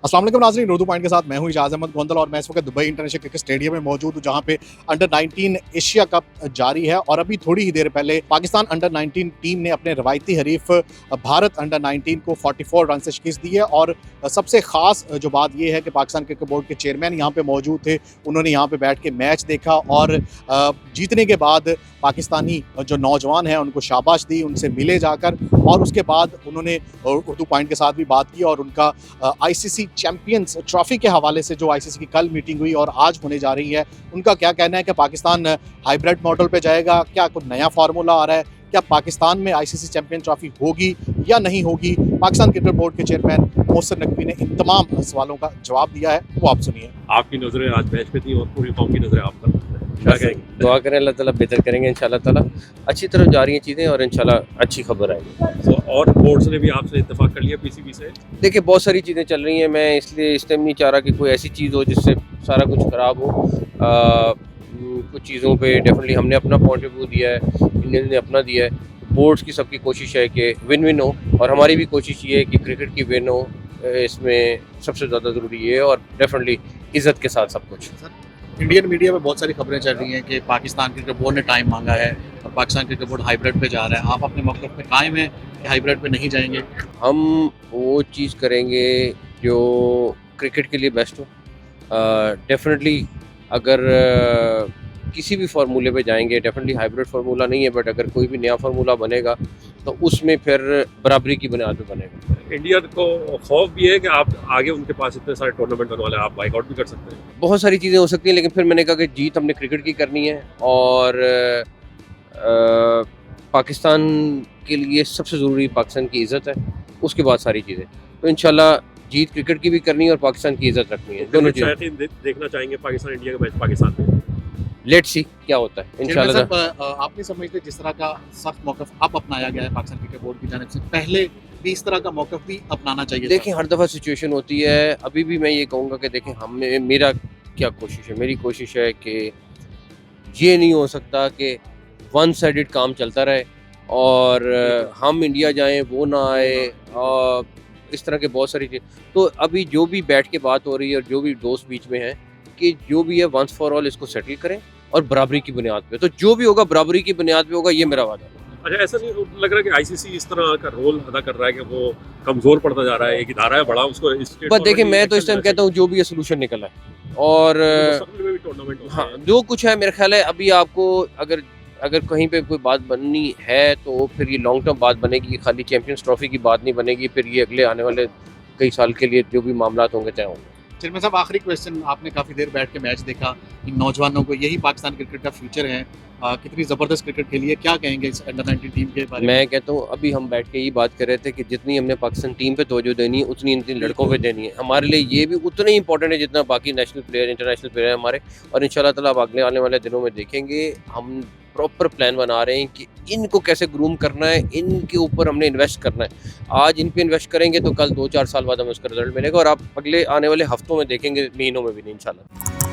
अस्सलाम वालेकुम नाज़रीन, उर्दू पॉइंट के साथ मैं हूं इजाज़ अहमद गोंदल और मैं इस वक्त दुबई इंटरनेशनल क्रिकेट स्टेडियम में मौजूद हूं जहां पे अंडर 19 एशिया कप जारी है। और अभी थोड़ी ही देर पहले पाकिस्तान अंडर 19 टीम ने अपने रवायती हरीफ भारत अंडर 19 को 44 रन से शिकस्त दी है। और सबसे ख़ास जो बात यह है कि पाकिस्तान क्रिकेट बोर्ड के चेयरमैन यहाँ पे मौजूद थे। उन्होंने यहाँ पे बैठ के मैच देखा और जीतने के बाद पाकिस्तानी जो नौजवान हैं उनको शाबाश दी, उनसे मिले जाकर। और उसके बाद उन्होंने उर्दू पॉइंट के साथ भी बात की और उनका आईसीसी चैंपियंस ट्रॉफी के हवाले से जो आईसीसी की कल मीटिंग हुई और आज होने जा रही है, उनका क्या कहना है कि पाकिस्तान हाइब्रिड मॉडल पे जाएगा, क्या कोई नया फार्मूला आ रहा है, क्या पाकिस्तान में आईसीसी चैंपियन ट्रॉफी होगी या नहीं होगी। पाकिस्तान क्रिकेट बोर्ड के चेयरमैन मोहसिन नकवी ने इन तमाम सवालों का जवाब दिया है, वो आप सुनिए। आपकी नज़रें आज मैच पे थी और पूरी कौम की नज़रें आप पर, क्या कहेंगे? दुआ करें अल्लाह ताला बेहतर करेंगे इंशाल्लाह ताला। अच्छी तरफ जा रही हैं चीज़ें और इंशाल्लाह अच्छी खबर आएगी। तो और बोर्ड्स ने भी आपसे इत्तेफाक कर लिया पीसीबी से? देखिए बहुत सारी चीज़ें चल रही हैं, मैं इसलिए इस टाइम नहीं चाह रहा कि कोई ऐसी चीज़ हो जिससे सारा कुछ ख़राब हो। कुछ चीज़ों पे डेफिनेटली हमने अपना पॉइंट ऑफ व्यू दिया है, इंडियन ने अपना दिया है। बोर्ड्स की सबकी कोशिश है कि विन विन हो और हमारी भी कोशिश ये है कि क्रिकेट की विन हो, इसमें सबसे ज़्यादा ज़रूरी है और डेफिनेटली इज़्ज़त के साथ सब कुछ। इंडियन मीडिया में बहुत सारी खबरें चल रही हैं कि पाकिस्तान क्रिकेट बोर्ड ने टाइम मांगा है और पाकिस्तान क्रिकेट बोर्ड हाइब्रिड पे जा रहा है। आप अपने मौक़िफ़ पे कायम हैं कि हाइब्रिड पे नहीं जाएंगे? हम वो चीज़ करेंगे जो क्रिकेट के लिए बेस्ट हो। डेफिनेटली अगर किसी भी फार्मूले पे जाएंगे, डेफिनेटली हाइब्रिड फार्मूला नहीं है, बट अगर कोई भी नया फार्मूला बनेगा तो उसमें फिर बराबरी की बुनियाद पे बनेगा। इंडिया को खौफ भी है कि आप आगे उनके पास इतने सारे टूर्नामेंट होने वाले हैं, आप बाइकआउट भी कर सकते हैं। बहुत सारी चीज़ें हो सकती हैं, लेकिन फिर मैंने कहा कि जीत हमने क्रिकेट की करनी है और पाकिस्तान के लिए सबसे ज़रूरी पाकिस्तान की इज़्ज़त है, उसके बाद सारी चीज़ें। तो इंशाल्लाह जीत क्रिकेट की भी करनी है और पाकिस्तान की इज़्ज़त रखनी है, दोनों चीज़ें। देखना चाहेंगे पाकिस्तान इंडिया का मैच पाकिस्तान में। लेट्स सी क्या होता है इंशाल्लाह। आप नहीं समझते जिस तरह का सख्त मौक़िफ़ अब अपनाया गया है पाकिस्तान क्रिकेट बोर्ड की जानिब से, पहले भी इस तरह का मौक़िफ़ भी अपनाना चाहिए था? देखिए हर दफ़ा सिचुएशन होती है, अभी भी मैं ये कहूँगा कि देखें हमें, मेरा क्या कोशिश है, मेरी कोशिश है कि ये नहीं हो सकता कि वन साइडेड काम चलता रहे और हम इंडिया जाएं वो ना आए और इस तरह के बहुत सारी चीज़। तो अभी जो भी बैठ के बात हो रही है और जो भी दोस्त बीच में हैं कि जो भी है वंस फॉर ऑल इसको सेटल करें और बराबरी की बुनियाद पे, तो जो भी होगा बराबरी की बुनियाद पे होगा, ये मेरा वादा है। अच्छा, ऐसा नहीं लग रहा कि आईसीसी इस तरह का रोल अदा कर रहा है कि वो कमज़ोर पड़ता जा रहा है, एक इदारा है बड़ा, उसको बस देखिए मैं तो इस टाइम कहता हूँ जो भी है सोल्यूशन निकला है और टूर्नामेंट हाँ जो कुछ है मेरा ख्याल है अभी आपको अगर कहीं पे कोई बात बननी है तो फिर ये लॉन्ग टर्म बात बनेगी, खाली चैंपियंस ट्रॉफी की बात नहीं बनेगी, फिर ये अगले आने वाले कई साल के लिए जो भी मामला होंगे तय होंगे। चेयरमैन साहब, आखिरी क्वेश्चन, आपने काफ़ी देर बैठ के मैच देखा, इन नौजवानों को यही पाकिस्तान क्रिकेट का फ्यूचर है, कितनी ज़बरदस्त क्रिकेट खेली है, क्या कहेंगे इस अंडर 19 टीम के बारे में? मैं कहता हूँ अभी हम बैठ के यही बात कर रहे थे कि जितनी हमने पाकिस्तान टीम पे तवज्जो देनी है उतनी इन लड़कों पे देनी है। हमारे लिए ये भी उतना ही इंपॉर्टेंट है जितना बाकी नेशनल प्लेयर, इंटरनेशनल प्लेयर है हमारे। और इंशाल्लाह ताला आप अगले आने वाले दिनों में देखेंगे हम प्रॉपर प्लान बना रहे हैं कि इनको कैसे ग्रूम करना है, इनके ऊपर हमने इन्वेस्ट करना है। आज इन पे इन्वेस्ट करेंगे तो कल 2-4 साल बाद हमें उसका रिजल्ट मिलेगा और आप अगले आने वाले हफ्तों में देखेंगे, महीनों में भी नहीं इंशाल्लाह।